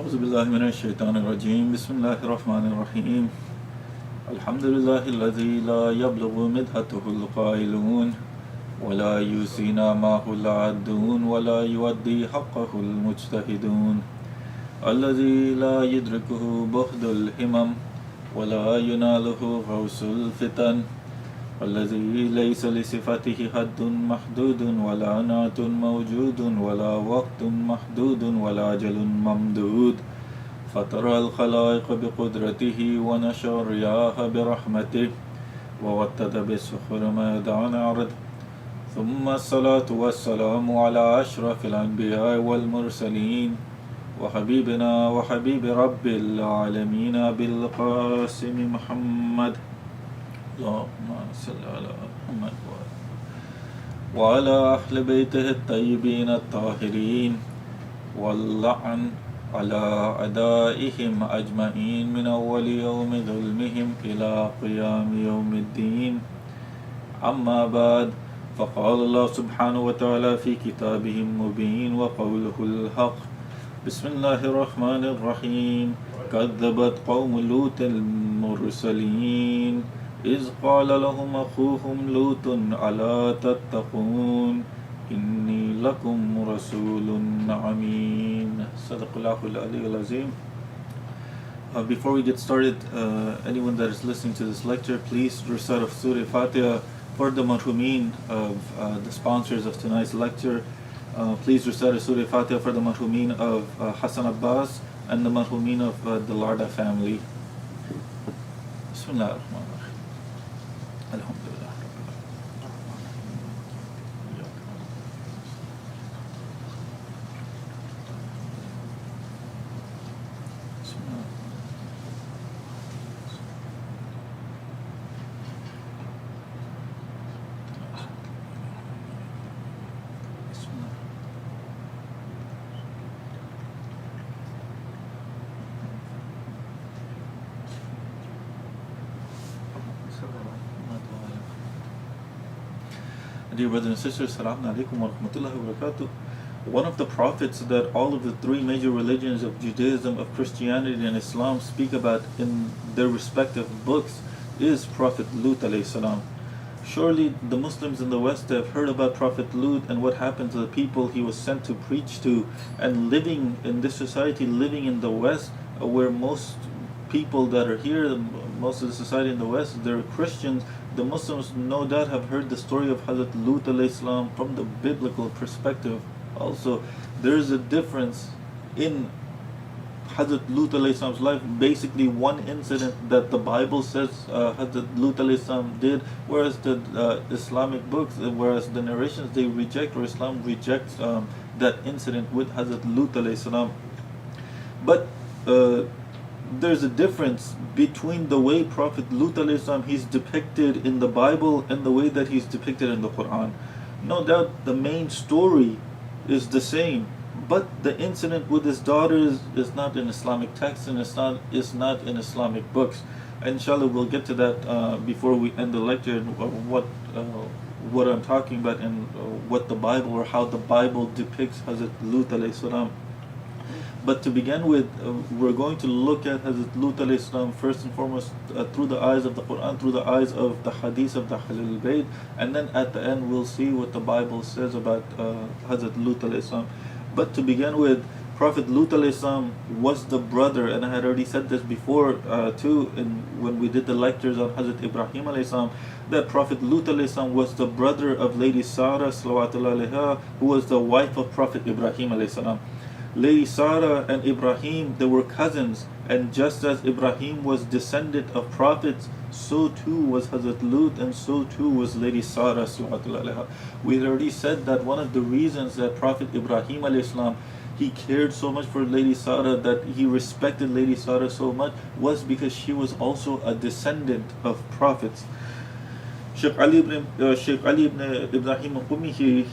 أعوذ بالله من الشيطان الرجيم بسم الله الرحمن الرحيم الحمد لله الذي لا يبلغ مدحته القائلون ولا يوصي نعمه العادون ولا يؤدي حقه المجتهدون الذي لا يدركه بهد الهمم ولا يناله غوث الفتن الذي ليس لصفاته حد محدود ولا نعت موجود ولا وقت محدود ولا أجل ممدود فطر الخلائق بقدرته ونشر الرياح برحمته ووتد بالسخر ميدان عرض ثم الصلاة والسلام على أشرف الأنبياء والمرسلين وحبيبنا وحبيب رب العالمين بالقاسم محمد اللهم صل على محمد وعلى أهل بيته الطيبين الطاهرين واللعن على أعدائهم أجمعين من أول يوم ظلمهم إلى قيام يوم الدين أما بعد فقال الله سبحانه وتعالى في كتابه المبين وقوله الحق بسم الله الرحمن الرحيم كذبت قوم لوط المرسلين إذ قال لهم أخوهم لوط ألا تتقون إني لكم رسول أمين صدق الله العلي العظيم. Before we get started, anyone that is listening to this lecture, please recite of Surah Fatiha for the marhumin of the sponsors of tonight's lecture. Please recite Surah Fatiha for the marhumin of Hassan Abbas and the marhumin of the Larda family. Bismillah ar-Rahman ar-Rahim. Alhamdulillah. Dear brothers and sisters, Assalamu alaikum wa rahmatullahi wa barakatuh. One of the prophets that all of the three major religions of Judaism, of Christianity and Islam speak about in their respective books is Prophet Lut alayhi salam. Surely the Muslims in the West have heard about Prophet Lut and what happened to the people he was sent to preach to, and living in this society, living in the West, where most people that are here, most of the society in the West, they're Christians. The Muslims no doubt have heard the story of Hazrat Lut alayhi salam from the biblical perspective. Also, there is a difference in Hazrat Lut alayhi salam's life. Basically, one incident that the Bible says Hazrat Lut alayhi salam did, whereas the Islamic books, whereas the narrations, they reject, or Islam rejects that incident with Hazrat Lut alayhi salam. But there's a difference between the way Prophet Lut alayhi salam he's depicted in the Bible and the way that he's depicted in the Quran. No doubt the main story is the same, but the incident with his daughters is not in Islamic texts and it's not in Islamic books. Inshallah, we'll get to that before we end the lecture, what I'm talking about and what the Bible, or how the Bible depicts Hazrat Lut alayhi salam. But to begin with, we're going to look at Hazrat Lut alayhi salam first and foremost through the eyes of the Quran, through the eyes of the hadith of the Ahlul Bayt, and then at the end we'll see what the Bible says about Hazrat Lut alayhi salam. But to begin with, Prophet Lut alayhi salam was the brother, and I had already said this before too, when we did the lectures on Hazrat Ibrahim alayhi salam, that Prophet Lut alayhi salam was the brother of Lady Sarah salawatullah alayha, who was the wife of Prophet Ibrahim alayhi salam. Lady Sarah and Ibrahim, they were cousins, and just as Ibrahim was descendant of prophets, so too was Hazrat Lut, and so too was Lady Sarah. We had already said that one of the reasons that Prophet Ibrahim alayhi salam, he cared so much for Lady Sarah, that he respected Lady Sarah so much, was because she was also a descendant of prophets. Sheikh Ali ibn Ibrahim al-Qumi, he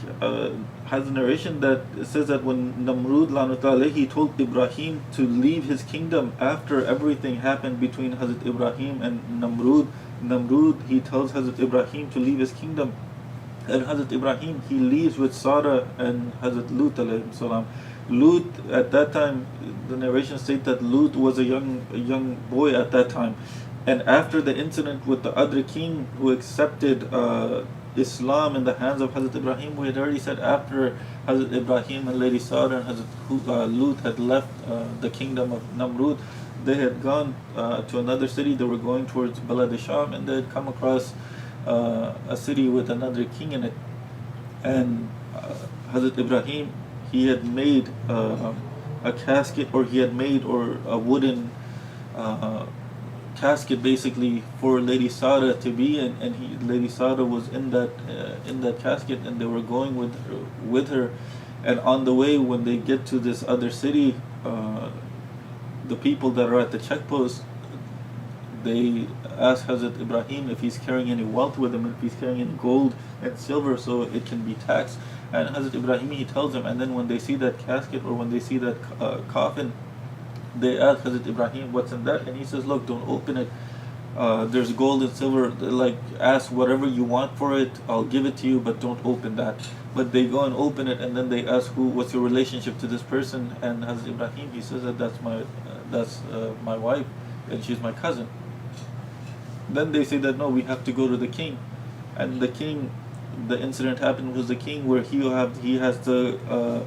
has a narration that says that when Namrud Lanutah he told Ibrahim to leave his kingdom after everything happened between Hazrat Ibrahim and Namrud, he tells Hazrat Ibrahim to leave his kingdom. And Hazrat Ibrahim, he leaves with Sarah and Hazrat Lut alayhi salam. Lut at that time, the narration states that Lut was a young boy at that time, and after the incident with the other king who accepted Islam in the hands of Hazrat Ibrahim, we had already said after Hazrat Ibrahim and Lady Sarah and Hazrat Lut had left the kingdom of Namrud, they had gone to another city. They were going towards Balad Sham, and they had come across a city with another king in it. And Hazrat Ibrahim, he had made a casket, or he had made or a wooden casket basically for Lady Sarah to be in, and Lady Sarah was in that casket, and they were going with her. And on the way, when they get to this other city, the people that are at the checkpost, they ask Hazrat Ibrahim if he's carrying any wealth with him, if he's carrying any gold and silver, so it can be taxed. And Hazrat Ibrahim, he tells them, and then when they see that casket, or when they see that coffin, they ask Hazrat Ibrahim, what's in that? And he says, look, don't open it. There's gold and silver. Like, ask whatever you want for it, I'll give it to you, but don't open that. But they go and open it, and then they ask, what's your relationship to this person? And Hazrat Ibrahim, he says that that's my wife, and she's my cousin. Then they say that no, we have to go to the king. And the king, the incident happened was the king where he has the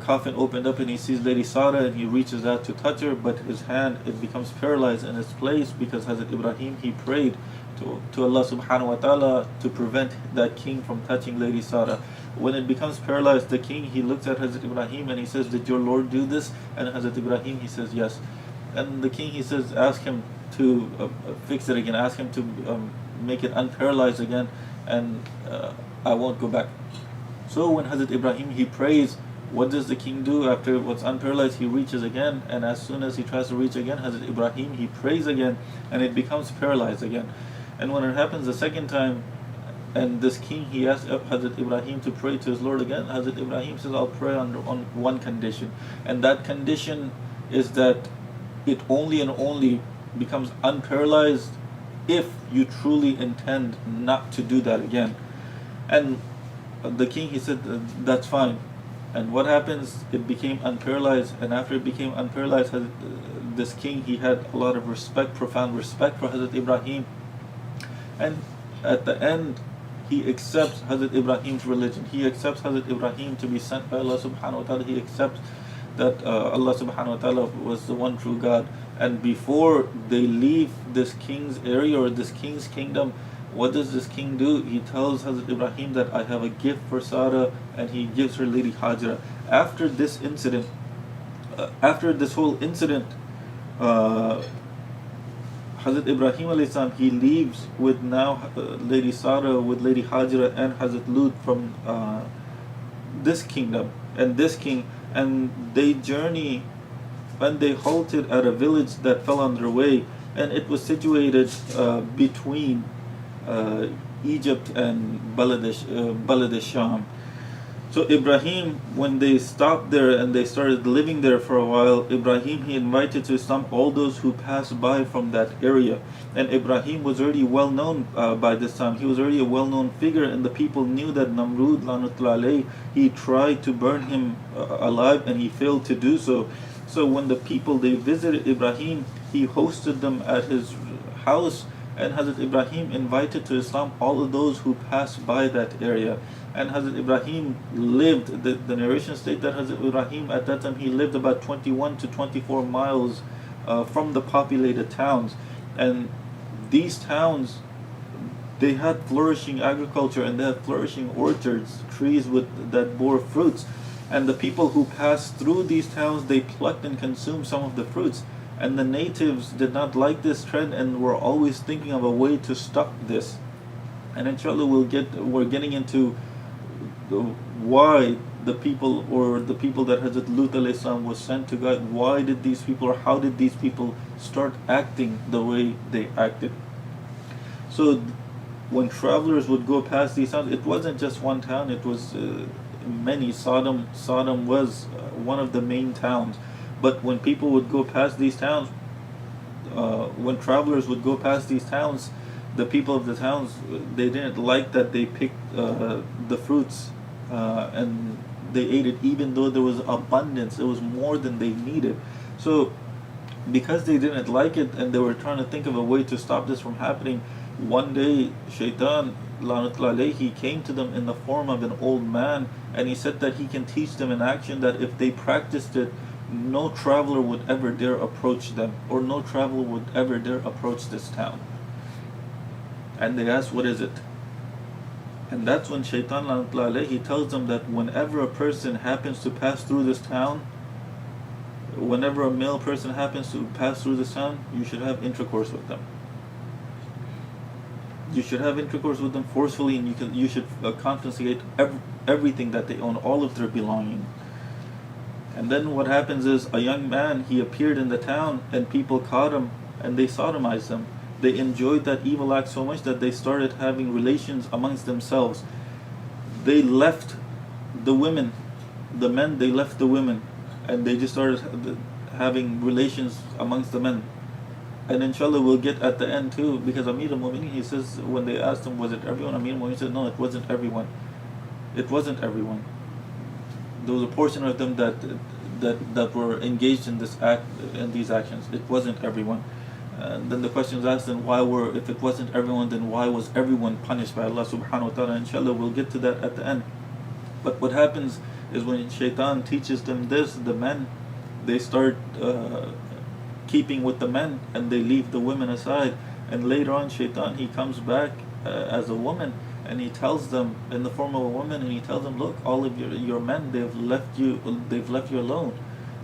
coffin opened up, and he sees Lady Sarah, and he reaches out to touch her, but his hand, it becomes paralyzed in its place, because Hazrat Ibrahim, he prayed to Allah subhanahu wa ta'ala to prevent that king from touching Lady Sarah. When it becomes paralyzed, the king, he looks at Hazrat Ibrahim and he says, did your Lord do this? And Hazrat Ibrahim, he says, yes. And the king, he says, ask him to fix it again, ask him to make it unparalyzed again, and I won't go back. So when Hazrat Ibrahim, he prays, what does the king do after what's unparalyzed? He reaches again, and as soon as he tries to reach again, Hazrat Ibrahim, he prays again, and it becomes paralyzed again. And when it happens the second time, and this king, he asks Hazrat Ibrahim to pray to his Lord again, Hazrat Ibrahim says, I'll pray on one condition, and that condition is that it only and only becomes unparalyzed if you truly intend not to do that again. And the king, he said, that's fine. And what happens? It became unparalyzed, and after it became unparalyzed, this king, he had a lot of respect, profound respect for Hazrat Ibrahim. And at the end, he accepts Hazrat Ibrahim's religion. He accepts Hazrat Ibrahim to be sent by Allah subhanahu wa ta'ala. He accepts that Allah subhanahu wa ta'ala was the one true God. And before they leave this king's area, or this king's kingdom, what does this king do? He tells Hazrat Ibrahim that I have a gift for Sarah, and he gives her Lady Hajra. After this incident, after this whole incident, Hazrat Ibrahim alayhi salam, he leaves with now Lady Sarah, with Lady Hajra and Hazrat Lut from this kingdom and this king, and they journey, and they halted at a village that fell on their way, and it was situated between Egypt and Balad Sham. So Ibrahim, when they stopped there and they started living there for a while, Ibrahim, he invited to Islam all those who passed by from that area. And Ibrahim was already well known by this time. He was already a well-known figure, and the people knew that Namrud, Lanatullah alayhi, he tried to burn him alive, and he failed to do so. So when the people, they visited Ibrahim, he hosted them at his house, and Hazrat Ibrahim invited to Islam all of those who passed by that area. And Hazrat Ibrahim lived, the narration states that Hazrat Ibrahim at that time, he lived about 21 to 24 miles from the populated towns. And these towns, they had flourishing agriculture, and they had flourishing orchards, trees that bore fruits. And the people who passed through these towns, they plucked and consumed some of the fruits. And the natives did not like this trend, and were always thinking of a way to stop this. And inshallah, we're getting into why the people that Hazrat Lut alayhi salam was sent to God, why did these people, or how did these people start acting the way they acted. So when travelers would go past these towns, it wasn't just one town, it was many. Sodom was one of the main towns. But when people would go past these towns, when travelers would go past these towns, the people of the towns, they didn't like that they picked the fruits and they ate it, even though there was abundance. It was more than they needed. So because they didn't like it and they were trying to think of a way to stop this from happening, one day Shaitan, he came to them in the form of an old man, and he said that he can teach them an action that if they practiced it, no traveler would ever dare approach them, or no traveler would ever dare approach this town. And they asked, what is it? And that's when Shaitan, he tells them that whenever a person happens to pass through this town, whenever a male person happens to pass through this town, you should have intercourse with them. You should have intercourse with them forcefully, and you should confiscate everything that they own, all of their belongings. And then what happens is, a young man, he appeared in the town, and people caught him and they sodomized him. They enjoyed that evil act so much that they started having relations amongst themselves. They left the women, the men, they left the women, and they just started having relations amongst the men. And inshallah we'll get at the end too, because Amir al-Mu'minin, he says, when they asked him, was it everyone? Amir al-Mu'minin said, no, it wasn't everyone. It wasn't everyone. There was a portion of them that were engaged in this act, in these actions. It wasn't everyone. And then the question is asked, then if it wasn't everyone, then why was everyone punished by Allah subhanahu wa ta'ala? Inshallah we'll get to that at the end. But what happens is, when Shaitan teaches them this, the men, they start keeping with the men, and they leave the women aside. And later on, Shaitan, he comes back as a woman, and he tells them in the form of a woman, and he tells them, look, all of your men, they've left you alone.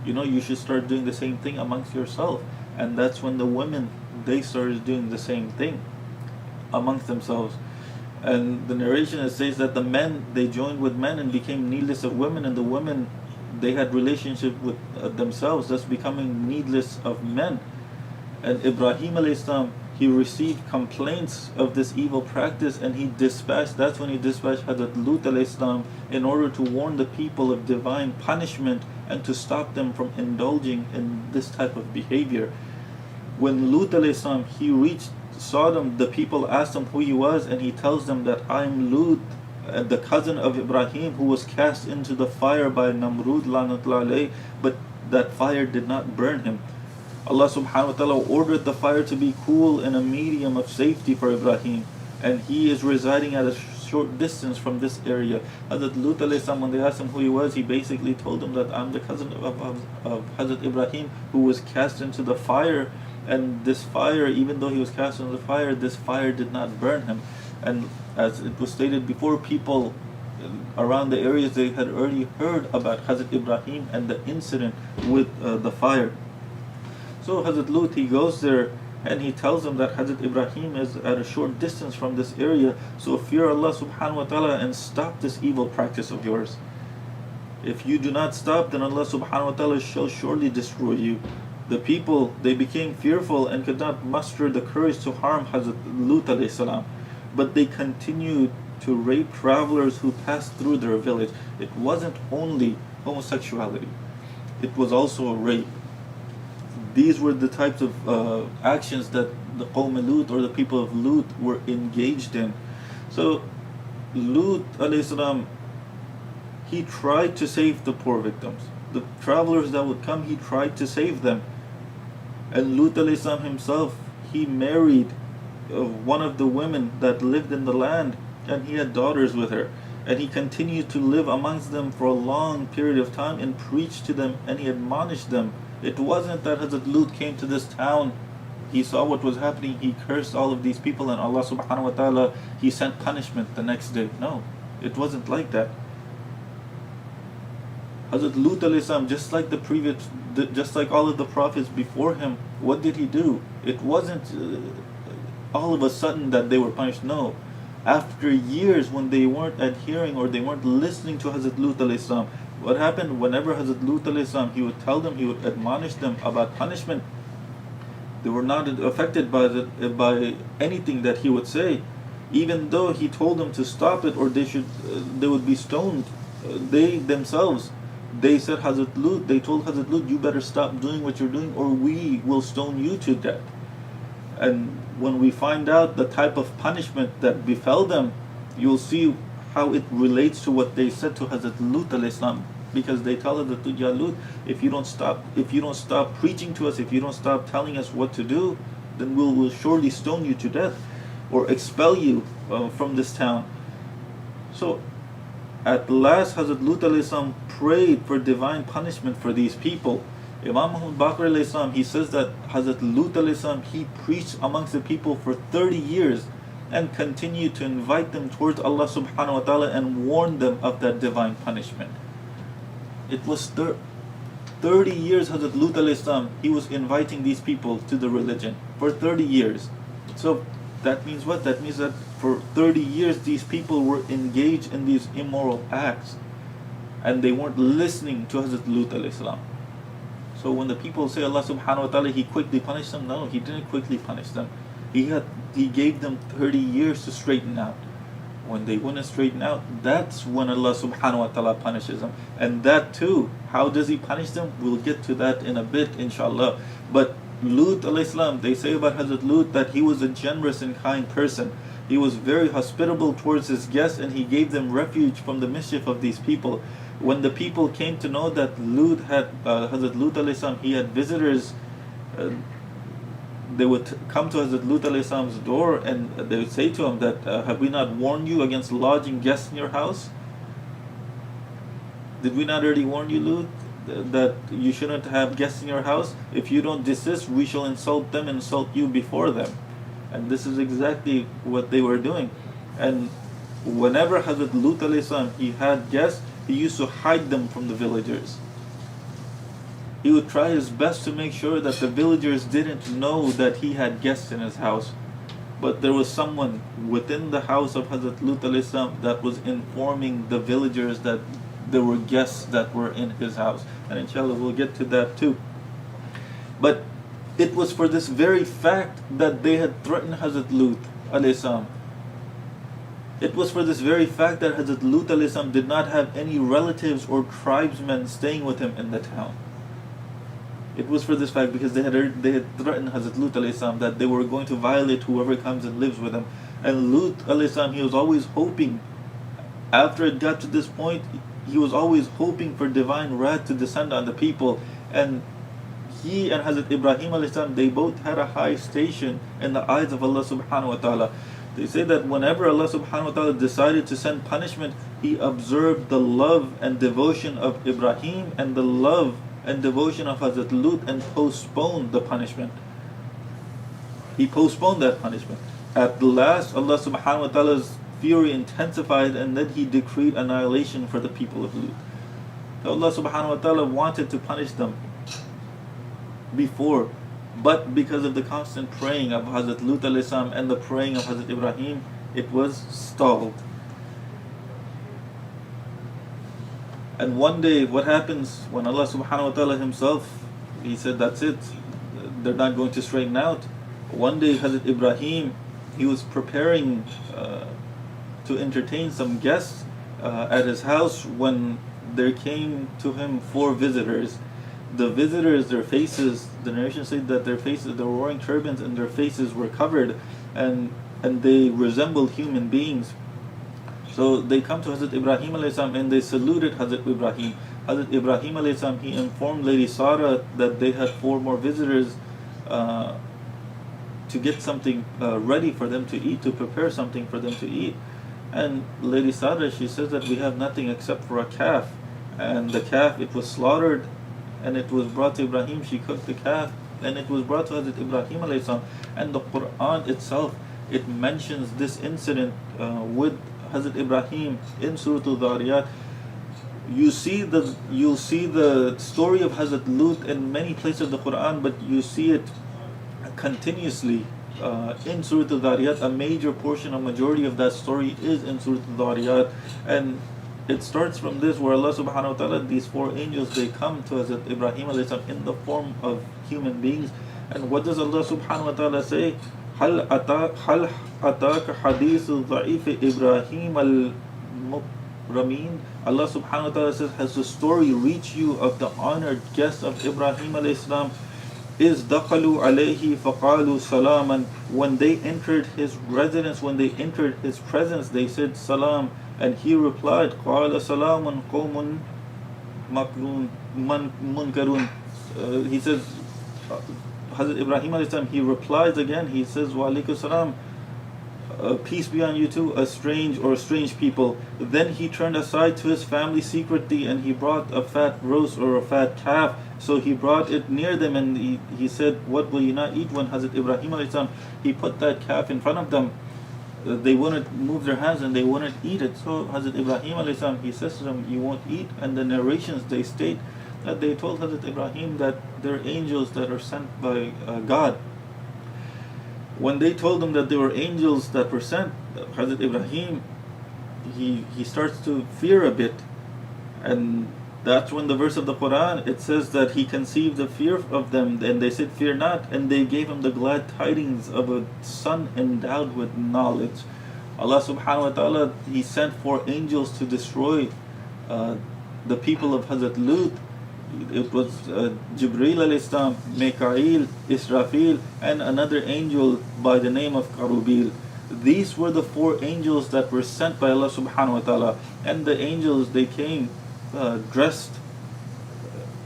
You should start doing the same thing amongst yourself. And that's when the women, they started doing the same thing amongst themselves. And the narration says that the men, they joined with men and became needless of women, and the women, they had relationship with themselves, thus becoming needless of men. And Ibrahim alayhi salam, he received complaints of this evil practice, and that's when he dispatched Hazrat Lut alayhi salam in order to warn the people of divine punishment and to stop them from indulging in this type of behavior. When Lut alayhi salam, he reached Sodom, the people asked him who he was, and he tells them that I'm Lut, the cousin of Ibrahim, who was cast into the fire by Namrud lanatullah alayh, but that fire did not burn him. Allah subhanahu wa ta'ala ordered the fire to be cool in a medium of safety for Ibrahim, and he is residing at a short distance from this area. Hazrat Lut alayhi salam, when they asked him who he was, he basically told them that I'm the cousin of Hazrat Ibrahim, who was cast into the fire, and this fire, even though he was cast into the fire, this fire did not burn him. And as it was stated before, people around the areas, they had already heard about Hazrat Ibrahim and the incident with the fire. So Hazrat Lut, he goes there and he tells them that Hazrat Ibrahim is at a short distance from this area, so fear Allah subhanahu wa ta'ala and stop this evil practice of yours. If you do not stop, then Allah subhanahu wa ta'ala shall surely destroy you. The people, they became fearful and could not muster the courage to harm Hazrat Lut alayhi salam, but they continued to rape travelers who passed through their village. It wasn't only homosexuality, it was also a rape. These were the types of actions that the Qawm Lut, or the people of Lut, were engaged in. So Lut alayhi salam, he tried to save the poor victims. The travelers that would come, he tried to save them. And Lut alayhi salam himself, he married one of the women that lived in the land, and he had daughters with her. And he continued to live amongst them for a long period of time and preached to them, and he admonished them. It wasn't that Hazrat Lut came to this town, he saw what was happening, he cursed all of these people, and Allah subhanahu wa ta'ala, he sent punishment the next day. No, it wasn't like that. Hazrat Lut alayhi salam, just like all of the prophets before him, what did he do? It wasn't all of a sudden that they were punished. No, after years, when they weren't adhering or they weren't listening to Hazrat Lut alayhi salam, what happened? Whenever Hazrat Lut alayhi salam, he would tell them, he would admonish them about punishment, they were not affected by anything that he would say, even though he told them to stop it, or they would be stoned. They themselves, they said they told Hazrat Lut, you better stop doing what you're doing, or we will stone you to death. And when we find out the type of punishment that befell them, you'll see how it relates to what they said to Hazrat Lut alayhi salam, because they tell Hazrat Lut, Ya Lut, if you don't stop preaching to us, if you don't stop telling us what to do, then we'll surely stone you to death or expel you from this town. So at last Hazrat Lut alayhi salam prayed for divine punishment for these people. Imam Muhammad Baqir alayhi salam, he says that Hazrat Lut alayhi salam, he preached amongst the people for 30 years and continued to invite them towards Allah subhanahu wa ta'ala and warn them of that divine punishment. It was 30 years Hazrat Lut alayhi salam, he was inviting these people to the religion for 30 years. So that means what? That means that for 30 years these people were engaged in these immoral acts and they weren't listening to Hazrat Lut alayhi salam. So when the people say Allah subhanahu wa ta'ala, he quickly punished them, no, he didn't quickly punish them. He gave them 30 years to straighten out. When they wouldn't straighten out, that's when Allah subhanahu wa ta'ala punishes them. And that too, how does he punish them? We'll get to that in a bit, inshallah. But Lut alayhi salam, they say about Hazrat Lut that he was a generous and kind person. He was very hospitable towards his guests and he gave them refuge from the mischief of these people. When the people came to know that Hazrat Lut alayhi salam, he had visitors, they would come to Hazrat Lut alayhi salam's door and they would say to him that, have we not warned you against lodging guests in your house? Did we not already warn you, Lut, that you shouldn't have guests in your house? If you don't desist, we shall insult them and insult you before them. And this is exactly what they were doing. And whenever Hazrat Lut alayhi salam, he had guests, he used to hide them from the villagers. He would try his best to make sure that the villagers didn't know that he had guests in his house. But there was someone within the house of Hazrat Lut alayhi salam that was informing the villagers that there were guests that were in his house. And inshallah we'll get to that too. But it was for this very fact that they had threatened Hazrat Lut alayhi salam. It was for this very fact that Hazrat Lut alayhi salam did not have any relatives or tribesmen staying with him in the town. It was for this fact because they had threatened Hazrat Lut alayhi salam that they were going to violate whoever comes and lives with him. And Lut alayhi salam, he was always hoping, after it got to this point, he was always hoping for divine wrath to descend on the people. And he and Hazrat Ibrahim alayhi salam, they both had a high station in the eyes of Allah subhanahu wa ta'ala. They say that whenever Allah subhanahu wa ta'ala decided to send punishment, he observed the love and devotion of Ibrahim and the love and devotion of Hazrat Lut and postponed the punishment. He postponed that punishment. At last, Allah subhanahu wa ta'ala's fury intensified and then he decreed annihilation for the people of Lut. So Allah subhanahu wa ta'ala wanted to punish them before, but because of the constant praying of Hazrat Lut alayhi salam and the praying of Hazrat Ibrahim, it was stalled. And one day, what happens when Allah subhanahu wa ta'ala himself, he said, that's it, they're not going to straighten out. One day, Hazrat Ibrahim, he was preparing to entertain some guests at his house when there came to him 4 visitors. The visitors, their faces, the narration said that their faces, they were wearing turbans and their faces were covered and they resembled human beings. So they come to Hazrat Ibrahim alayhi salam and they saluted Hazrat Ibrahim. Hazrat Ibrahim alayhi salam, he informed Lady Sarah that they had 4 more visitors to get something ready for them to eat, to prepare something for them to eat. And Lady Sarah, she says that we have nothing except for a calf. And the calf, it was slaughtered and it was brought to Ibrahim. She cooked the calf and it was brought to Hazrat Ibrahim alayhi salam. And the Quran itself, it mentions this incident with Hazrat Ibrahim in Surah Al-Dhariyat. You'll see the story of Hazrat Lut in many places of the Quran, but you see it continuously in Surah Al-Dhariyat. A major portion, a majority of that story is in Surah Al-Dhariyat, and it starts from this where Allah subhanahu wa ta'ala, these 4 angels, they come to Hazrat Ibrahim alayhi salam in the form of human beings. And what does Allah subhanahu wa ta'ala say? هل أتاك حديث ضعيف إبراهيم المكرمين. Allah subhanahu wa ta'ala says, has the story reached you of the honored guest of Ibrahim alayhi salam? Is دخلوا عليه فقالوا سلاما. When they entered his residence, when they entered his presence, they said salam, And he replied, قَالَ سَلَامٌ قَوْمٌ مُنْكَرُونَ. He says, Hazrat Ibrahim alayhi salam, he replies again, he says, wa alaikum salam, peace be on you too, a strange people. Then he turned aside to his family secretly, and he brought a fat roast or a fat calf. So he brought it near them, and he said, what will you not eat? When Hazrat Ibrahim alayhi salam, he put that calf in front of them, they wouldn't move their hands and they wouldn't eat it. So Hazrat Ibrahim alayhi salam, he says to them, you won't eat. And the narrations, they state that they told Hazrat Ibrahim that they're angels that are sent by God. When they told him that they were angels that were sent, Hazrat Ibrahim, he starts to fear a bit. And that's when the verse of the Quran, it says that he conceived a fear of them, and they said, fear not, and they gave him the glad tidings of a son endowed with knowledge. Allah subhanahu wa ta'ala, he sent 4 angels to destroy the people of Hazrat Lut. It was Jibreel alayhi salam, Mikael, Israfil, and another angel by the name of Karubil. These were the 4 angels that were sent by Allah subhanahu wa ta'ala. And the angels, they came dressed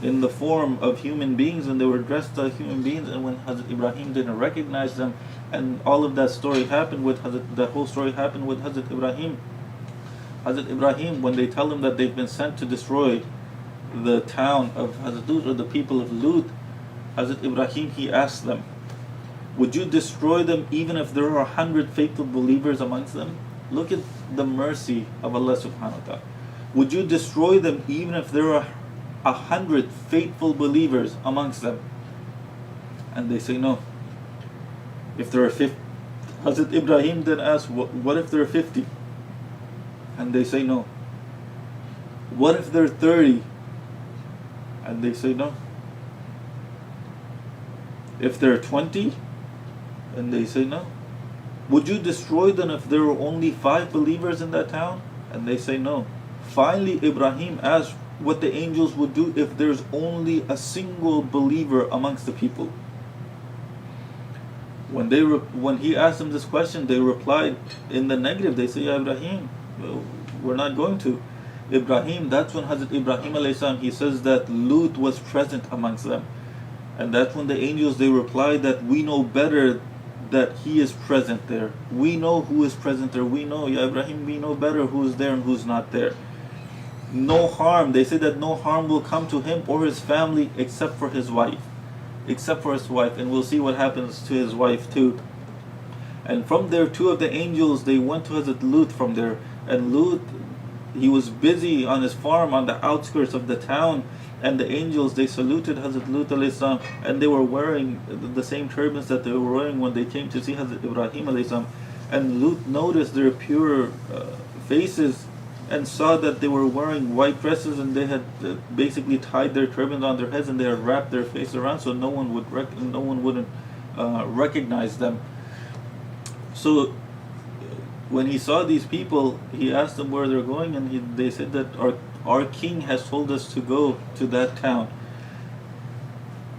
in the form of human beings, and they were dressed like human beings. And when Hazrat Ibrahim didn't recognize them, and all of that story happened with that whole story happened with Hazrat Ibrahim. Hazrat Ibrahim, when they tell him that they've been sent to destroy the town of Hazrat Lut, or the people of Lut, Hazrat Ibrahim, he asked them, would you destroy them even if there are 100 faithful believers amongst them? Look at the mercy of Allah subhanahu wa ta'ala. Would you destroy them even if there are 100 faithful believers amongst them? And they say no. If there are 50, Hazrat Ibrahim then asks, what if there are 50? And they say no. What if there are 30? And they say no. If there are 20? And they say no. Would you destroy them if there were only 5 believers in that town? And they say no. Finally, Ibrahim asked what the angels would do if there's only a single believer amongst the people. When he asked them this question, they replied in the negative. They say, Ya Ibrahim, we're not going to. Ibrahim, that's when Hazrat Ibrahim alayhi salam, he says that Lut was present amongst them. And that's when the angels, they replied that we know better that he is present there. We know who is present there. We know, Ya Ibrahim, we know better who is there and who's not there. No harm, they say that no harm will come to him or his family except for his wife. Except for his wife. And we'll see what happens to his wife too. And from there, 2 of the angels, they went to Hazrat Lut from there. And Lut, he was busy on his farm on the outskirts of the town. And the angels, they saluted Hazrat Lut alayhi salam, and they were wearing the same turbans that they were wearing when they came to see Hazrat Ibrahim alayhi salam. And Lut noticed their pure faces and saw that they were wearing white dresses, and they had basically tied their turbans on their heads, and they had wrapped their face around so no one wouldn't recognize them. So when he saw these people, he asked them where they're going, and they said that our king has told us to go to that town.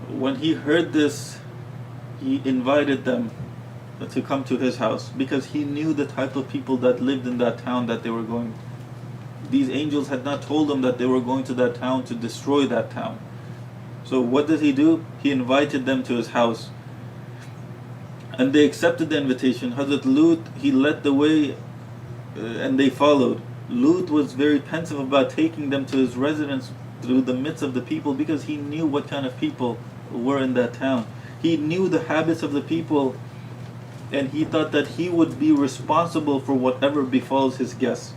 When he heard this, he invited them to come to his house, because he knew the type of people that lived in that town that they were going. These angels had not told them that they were going to that town to destroy that town. So what did he do? He invited them to his house. And they accepted the invitation. Hazrat Lut, he led the way, and they followed. Lut was very pensive about taking them to his residence through the midst of the people, because he knew what kind of people were in that town. He knew the habits of the people, and he thought that he would be responsible for whatever befalls his guests.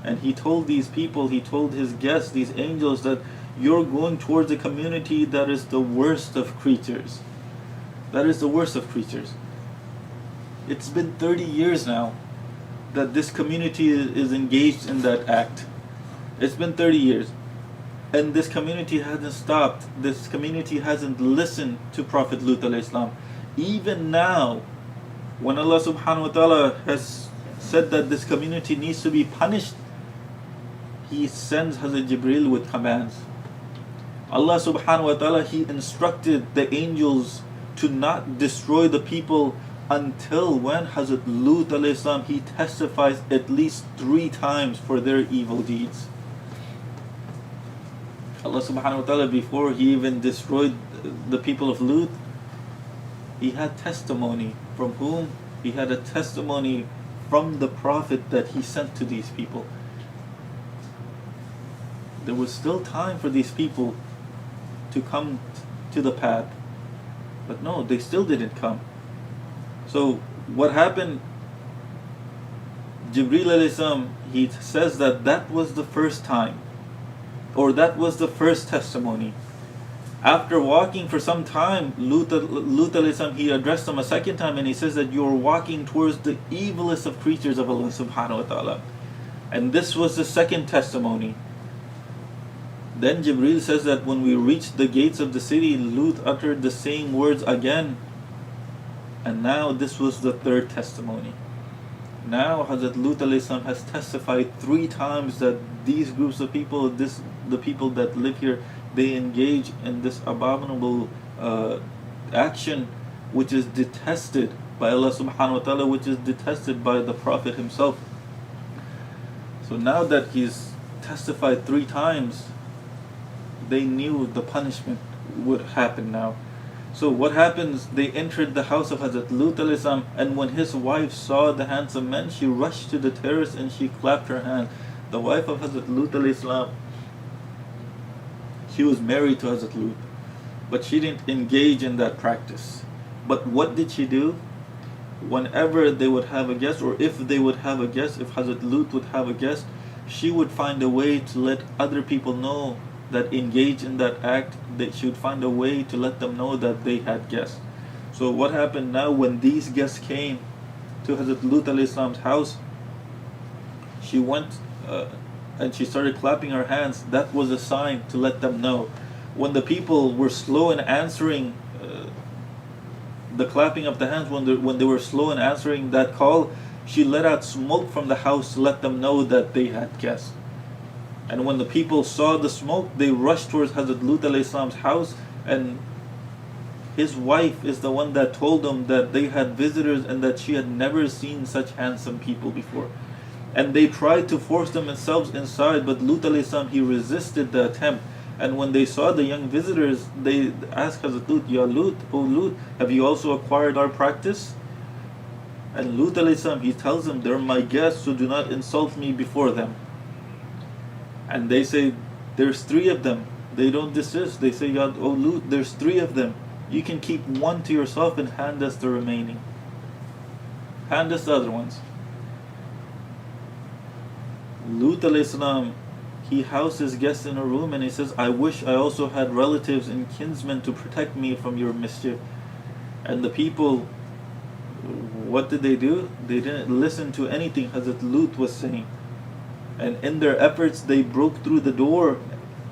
And he told these people, he told his guests, these angels, that you're going towards a community that is the worst of creatures. That is the worst of creatures. It's been 30 years now that this community is engaged in that act. It's been 30 years. And this community hasn't stopped. This community hasn't listened to Prophet Lut alayhi salam. Even now, when Allah subhanahu wa ta'ala has said that this community needs to be punished, He sends Hazrat Jibreel with commands. Allah subhanahu wa ta'ala, He instructed the angels to not destroy the people until when Hazrat Lut alayhi salam, he testifies at least 3 times for their evil deeds. Allah subhanahu wa ta'ala, before he even destroyed the people of Lut, he had testimony. From whom? He had a testimony from the Prophet that he sent to these people. There was still time for these people to come to the path. But no, they still didn't come. So what happened? Jibreel alayhi salam, he says that was the first time, or that was the first testimony. After walking for some time, Lut alayhi salam, he addressed them a second time, and he says that you are walking towards the evilest of creatures of Allah subhanahu wa ta'ala. And this was the second testimony. Then Jibreel says that when we reached the gates of the city, Lut uttered the same words again. And now this was the third testimony. Now Hazrat Lut alayhi salam has testified 3 times that these groups of people, the people that live here, they engage in this abominable action which is detested by Allah subhanahu wa ta'ala, which is detested by the Prophet himself. So now that he's testified 3 times, they knew the punishment would happen now. So what happens? They entered the house of Hazrat Lut alayhi salam, and when his wife saw the handsome man, she rushed to the terrace and she clapped her hands. The wife of Hazrat Lut alayhi salam, she was married to Hazrat Lut, but she didn't engage in that practice. But what did she do? Whenever they would have a guest, or if they would have a guest, if Hazrat Lut would have a guest, she would find a way to let other people know that engage in that act, that she would find a way to let them know that they had guests. So what happened now when these guests came to Hazrat Lut alayhi salam's house, she went and she started clapping her hands. That was a sign to let them know. When the people were slow in answering the clapping of the hands, when they were slow in answering that call, she let out smoke from the house to let them know that they had guests. And when the people saw the smoke, they rushed towards Hazrat Lut alayhi salam's house, and his wife is the one that told them that they had visitors and that she had never seen such handsome people before. And they tried to force themselves inside, but Lut alayhi salam, he resisted the attempt. And when they saw the young visitors, they asked Hazrat Lut, Ya Lut, O Lut, have you also acquired our practice? And Lut alayhi salam, he tells them, they're my guests, so do not insult me before them. And they say, there's 3 of them. They don't desist. They say, Ya O Lut, there's 3 of them. You can keep 1 to yourself and hand us the remaining. Hand us the other ones. Lut alayhi salam, he housed his guests in a room, and he says, I wish I also had relatives and kinsmen to protect me from your mischief. And the people, what did? They didn't listen to anything Hazrat Lut was saying. And in their efforts, they broke through the door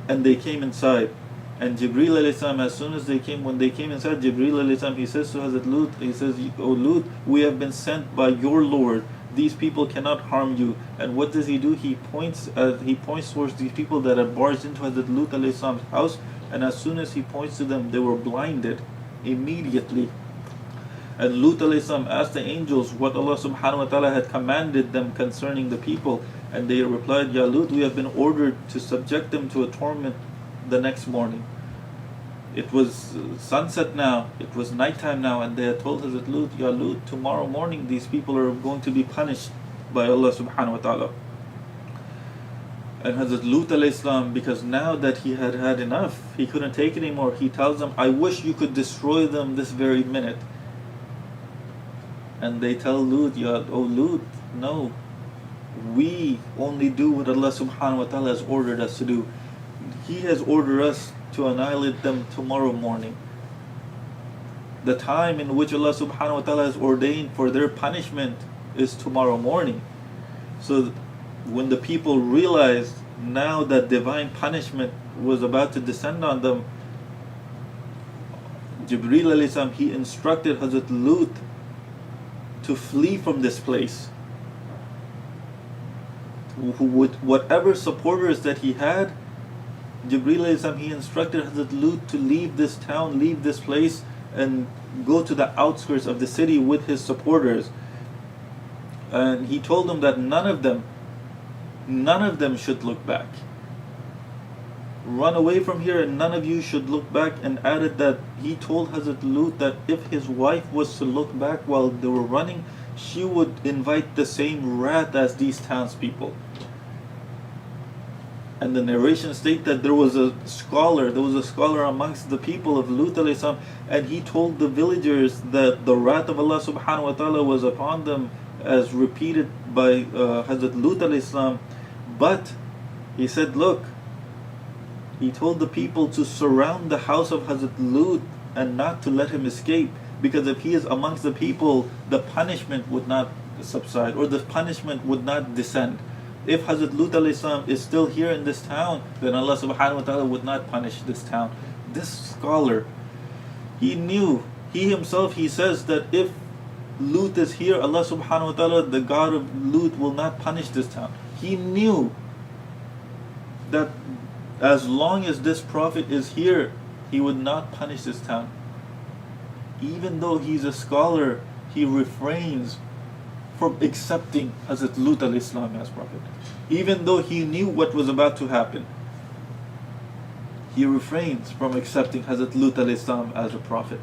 and they came inside. And Jibreel alayhi salam, as soon as when they came inside, Jibreel alayhi salam, he says to Hazrat Lut, he says, O Lut, we have been sent by your Lord. These people cannot harm you. And what does he do? He points towards these people that had barged into Hazrat Lut alayhi salam's house. And as soon as he points to them, they were blinded immediately. And Lut alayhi salam asked the angels what Allah subhanahu wa ta'ala had commanded them concerning the people. And they replied, Ya Lut, we have been ordered to subject them to a torment the next morning. It was sunset now, it was nighttime now, and they had told Hazrat Lut, Ya Lut, tomorrow morning these people are going to be punished by Allah subhanahu wa ta'ala. And Hazrat Lut alayhi salam, because now that he had had enough, he couldn't take it anymore, he tells them, I wish you could destroy them this very minute. And they tell Lut, Ya O Lut, no, we only do what Allah subhanahu wa ta'ala has ordered us to do. He has ordered us to annihilate them tomorrow morning. The time in which Allah subhanahu wa ta'ala has ordained for their punishment is tomorrow morning. So when the people realized now that divine punishment was about to descend on them, Jibreel alayhi salam, he instructed Hazrat Lut to flee from this place. With whatever supporters that he had, Jibreel alayhi salam, he instructed Hazrat Lut to leave this town, leave this place, and go to the outskirts of the city with his supporters. And he told them that none of them should look back. Run away from here and none of you should look back. And added that he told Hazrat Lut that if his wife was to look back while they were running, she would invite the same wrath as these townspeople. And the narration states that there was a scholar amongst the people of Lut alayhi salam, and he told the villagers that the wrath of Allah subhanahu wa ta'ala was upon them, as repeated by Hazrat Lut alayhi salam. But he said, look, he told the people to surround the house of Hazrat Lut and not to let him escape, because if he is amongst the people, the punishment would not subside, or the punishment would not descend. If Hazrat Lut alayhi salam is still here in this town, then Allah subhanahu wa ta'ala would not punish this town. This scholar, he knew, he himself, he says that if Lut is here, Allah subhanahu wa ta'ala, the God of Lut, will not punish this town. He knew that as long as this Prophet is here, he would not punish this town. Even though he's a scholar, he refrains from accepting Hazrat Lut alayhi salam as Prophet. Even though he knew what was about to happen, he refrains from accepting Hazrat Lut alayhi salam as a Prophet.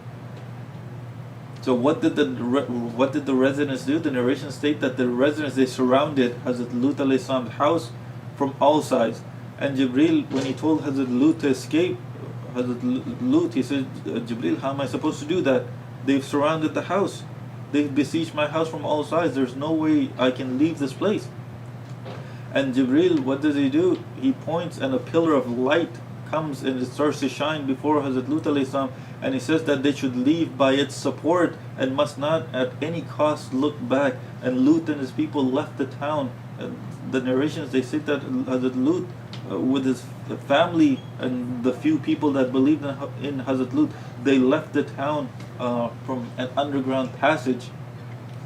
So what did the residents do? The narration states that the residents, they surrounded Hazrat Lut alayhi salam's house from all sides. And Jibreel, when he told Hazrat Lut to escape, Hazrat Lut, he said, Jibreel, how am I supposed to do that? They've surrounded the house. They've besieged my house from all sides. There's no way I can leave this place. And Jibreel, what does he do? He points and a pillar of light comes and it starts to shine before Hazrat Lut alayhi salam, and he says that they should leave by its support and must not at any cost look back. And Lut and his people left the town. The narrations, they say that Hazrat Lut with his family and the few people that believed in Hazrat Lut, they left the town from an underground passage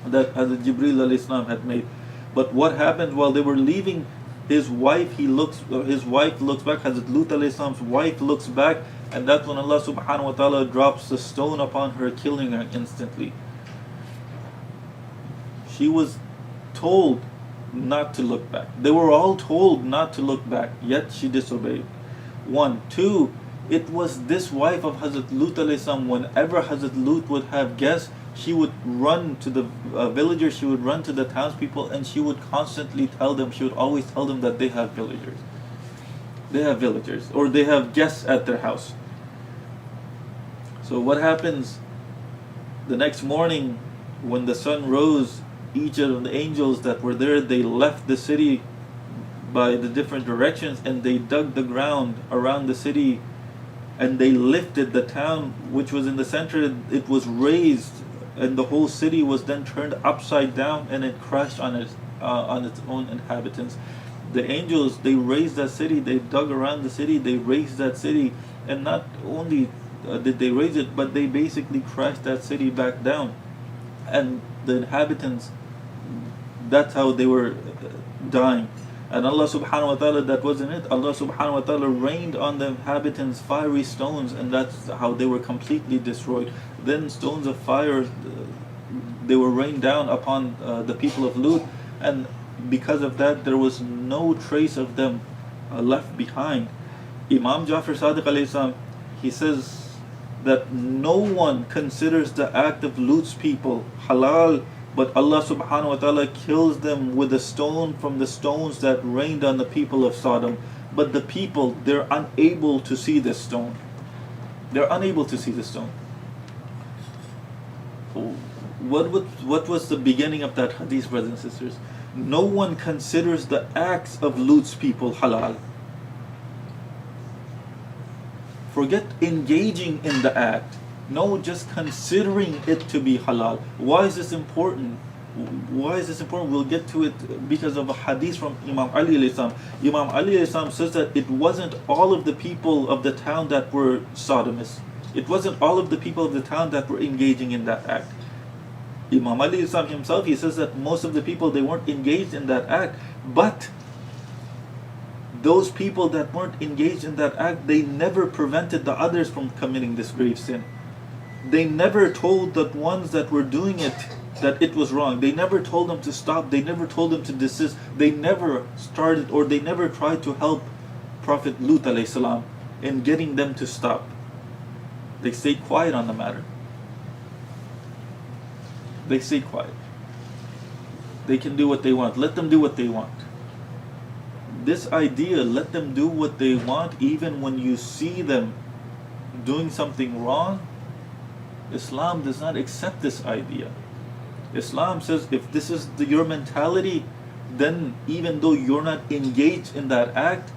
that Hazrat Jibreel alayhi salam had made. But what happened while they were leaving? His wife looks back. Hazrat Lut alayhi salam's wife looks back, and that's when Allah subhanahu wa ta'ala drops the stone upon her, killing her instantly. She was told not to look back. They were all told not to look back, yet she disobeyed. 1. 2. It was this wife of Hazrat Lut alayhi salam, whenever Hazrat Lut would have guests, she would run to the villagers, she would run to the townspeople, and she would constantly tell them, she would always tell them that they have villagers. They have villagers, or they have guests at their house. So what happens? The next morning, when the sun rose, each of the angels that were there, they left the city by the different directions, and they dug the ground around the city, and they lifted the town which was in the center. It was raised, and the whole city was then turned upside down, and it crashed on its own inhabitants. The angels, they raised that city, they dug around the city, they raised that city, and not only did they raise it, but they basically crashed that city back down. And the inhabitants, that's how they were dying. And Allah subhanahu wa ta'ala, that wasn't it. Allah subhanahu wa ta'ala rained on the inhabitants fiery stones, and that's how they were completely destroyed. Then stones of fire, they were rained down upon the people of Lut, and because of that there was no trace of them left behind. Imam Jafar Sadiq alayhi salam, he says that no one considers the act of Lut's people halal, but Allah subhanahu wa ta'ala kills them with a stone from the stones that rained on the people of Sodom. But the people, they're unable to see this stone. They're unable to see the stone. What was the beginning of that hadith, brothers and sisters? No one considers the acts of Lut's people halal. Forget engaging in the act. No, just considering it to be halal. Why is this important? We'll get to it because of a hadith from Imam Ali alayhi salam. Imam Ali alayhi salam says that it wasn't all of the people of the town that were sodomists. It wasn't all of the people of the town that were engaging in that act. Imam Ali alayhi salam himself, he says that most of the people, they weren't engaged in that act. But those people that weren't engaged in that act, they never prevented the others from committing this grave sin. They never told the ones that were doing it that it was wrong. They never told them to stop. They never told them to desist. They never started, or they never tried to help Prophet Lut alayhi salam in getting them to stop. They stayed quiet on the matter. They stayed quiet. They can do what they want. Let them do what they want. This idea, let them do what they want, even when you see them doing something wrong, Islam does not accept this idea. Islam says if this is your mentality, then even though you're not engaged in that act,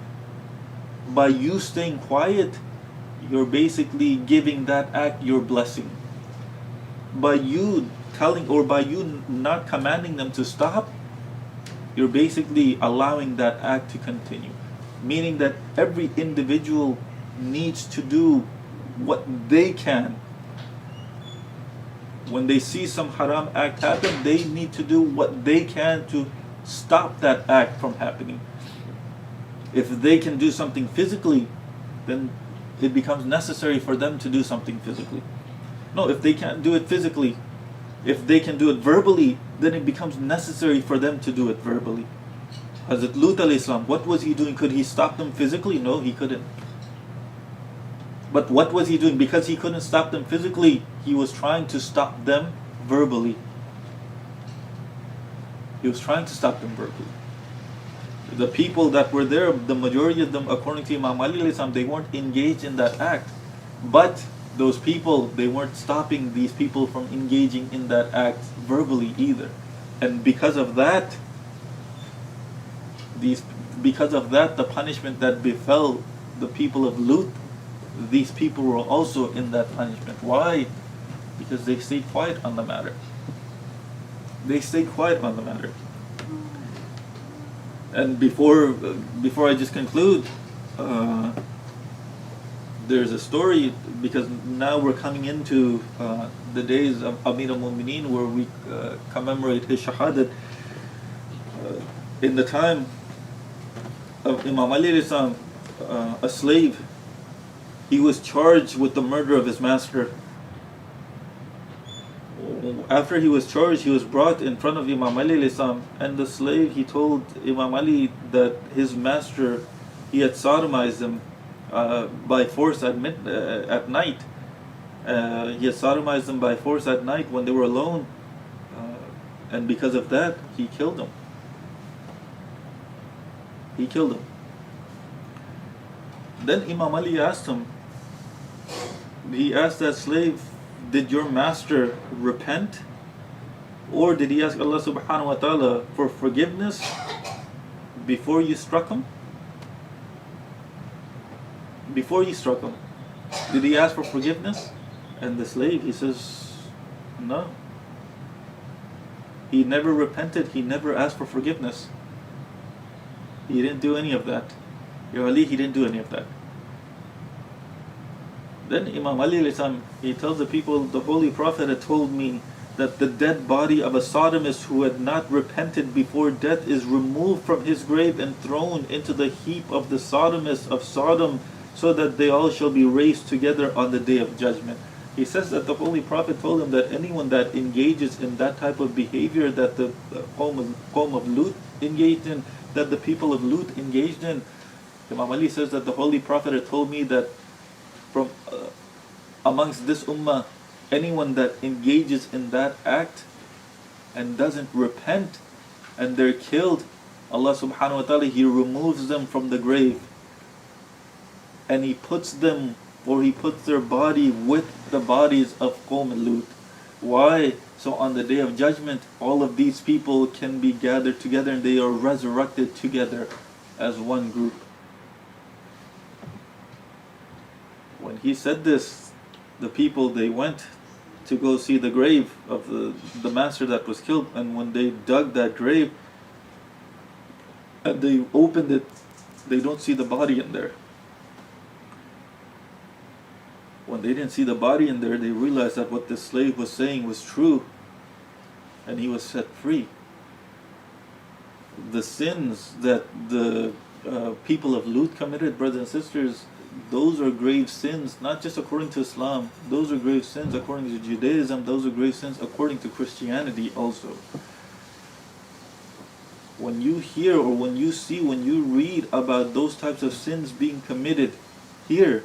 by you staying quiet, you're basically giving that act your blessing. By you telling, or by you not commanding them to stop, you're basically allowing that act to continue. Meaning that every individual needs to do what they can. When they see some haram act happen, they need to do what they can to stop that act from happening. If they can do something physically, then it becomes necessary for them to do something physically. No, if they can't do it physically, if they can do it verbally, then it becomes necessary for them to do it verbally. Hazrat Lut alayhi salam, what was he doing? Could he stop them physically? No, he couldn't. But what was he doing? Because he couldn't stop them physically, he was trying to stop them verbally. He was trying to stop them verbally. The people that were there, the majority of them, according to Imam Ali alayhi salam, they weren't engaged in that act. But those people, they weren't stopping these people from engaging in that act verbally either. And because of that, the punishment that befell the people of Lut, these people were also in that punishment. Why? Because they stayed quiet on the matter. They stayed quiet on the matter. And before I just conclude, there's a story, because now we're coming into the days of Amir al-Mu'mineen, where we commemorate his shahadat. In the time of Imam Ali alayhi salam, a slave, he was charged with the murder of his master. After he was charged, he was brought in front of Imam Ali alayhi salam, and the slave, he told Imam Ali that his master, he had sodomized him by force at night. He had sodomized them by force at night when they were alone, and because of that, he killed him. He killed him. Then Imam Ali asked him, he asked that slave, did your master repent? Or did he ask Allah subhanahu wa ta'ala for forgiveness before you struck him? Before you struck him, did he ask for forgiveness? And the slave, he says, no. He never repented, he never asked for forgiveness. He didn't do any of that. Ya Ali, he didn't do any of that. Then Imam Ali alayhi salam, he tells the people, the Holy Prophet had told me that the dead body of a sodomist who had not repented before death is removed from his grave and thrown into the heap of the sodomists of Sodom, so that they all shall be raised together on the day of judgment. He says that the Holy Prophet told him that anyone that engages in that type of behavior that the qawm of Lut engaged in, that the people of Lut engaged in, Imam Ali says that the Holy Prophet had told me that from amongst this ummah, anyone that engages in that act and doesn't repent and they're killed, Allah subhanahu wa ta'ala, He removes them from the grave and He puts them, or He puts their body with the bodies of Qawm Lut. Why? So on the day of judgment, all of these people can be gathered together and they are resurrected together as one group. When he said this, the people, they went to go see the grave of the master that was killed, and when they dug that grave and they opened it, they don't see the body in there. When they didn't see the body in there, they realized that what the slave was saying was true, and he was set free. The sins that the people of Lut committed, brothers and sisters, those are grave sins, not just according to Islam. Those are grave sins according to Judaism. Those are grave sins according to Christianity also. When you hear or when you see, when you read about those types of sins being committed here,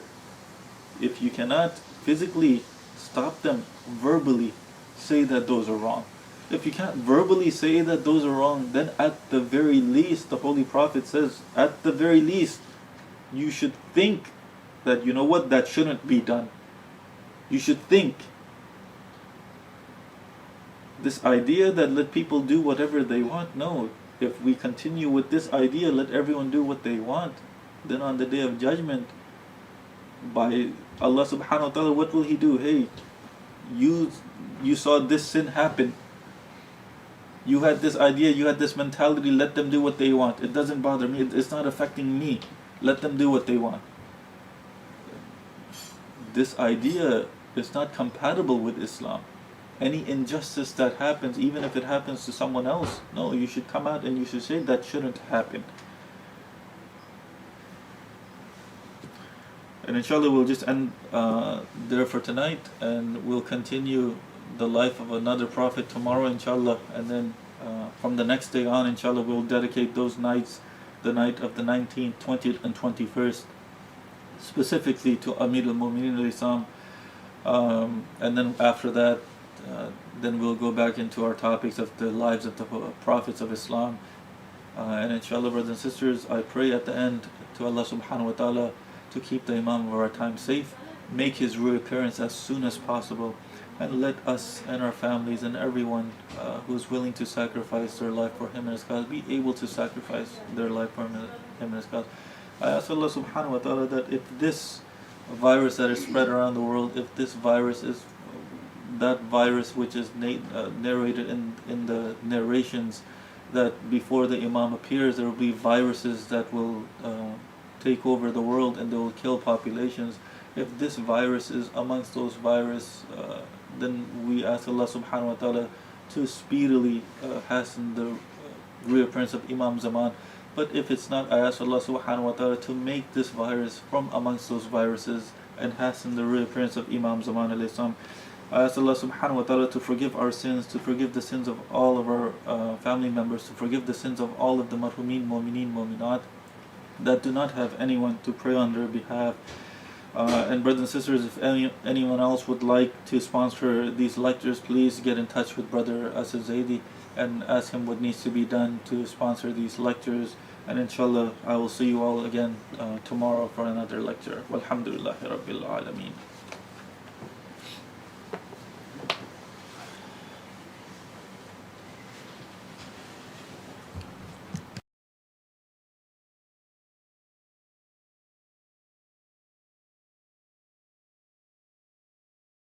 if you cannot physically stop them, verbally say that those are wrong. If you can't verbally say that those are wrong, then at the very least, the Holy Prophet says, at the very least, you should think that, you know what, that shouldn't be done. You should think. This idea that let people do whatever they want, no. If we continue with this idea, let everyone do what they want, then on the Day of Judgment, by Allah subhanahu wa ta'ala, what will He do? Hey, you saw this sin happen. You had this idea, you had this mentality, let them do what they want. It doesn't bother me, it's not affecting me. Let them do what they want. This idea is not compatible with Islam. Any injustice that happens, even if it happens to someone else, no, you should come out and you should say that shouldn't happen. And inshallah we'll just end there for tonight, and we'll continue the life of another prophet tomorrow inshallah, and then from the next day on inshallah we'll dedicate those nights, the night of the 19th, 20th and 21st, specifically to Amir al-Mu'mineen al-Islam, and then after that then we'll go back into our topics of the lives of the prophets of Islam, and inshallah brothers and sisters, I pray at the end to Allah subhanahu wa ta'ala to keep the Imam of our time safe, make his reappearance as soon as possible, and let us and our families and everyone who's willing to sacrifice their life for him and his cause be able to sacrifice their life for him and his cause. I ask Allah subhanahu wa ta'ala that if this virus that is spread around the world, if this virus is that virus which is narrated in the narrations, that before the Imam appears there will be viruses that will take over the world and they will kill populations. If this virus is amongst those viruses, then we ask Allah subhanahu wa ta'ala to speedily hasten the reappearance of Imam Zaman. But if it's not, I ask Allah subhanahu wa ta'ala to make this virus from amongst those viruses and hasten the reappearance of Imam Zaman alayhi salam. I ask Allah subhanahu wa ta'ala to forgive our sins, to forgive the sins of all of our family members, to forgive the sins of all of the marhumin, mu'mineen, mu'minat that do not have anyone to pray on their behalf. And brothers and sisters, if anyone else would like to sponsor these lectures, please get in touch with Brother Asad Zaidi and ask him what needs to be done to sponsor these lectures. And inshallah, I will see you all again tomorrow for another lecture. Walhamdulillahi Rabbil Alameen.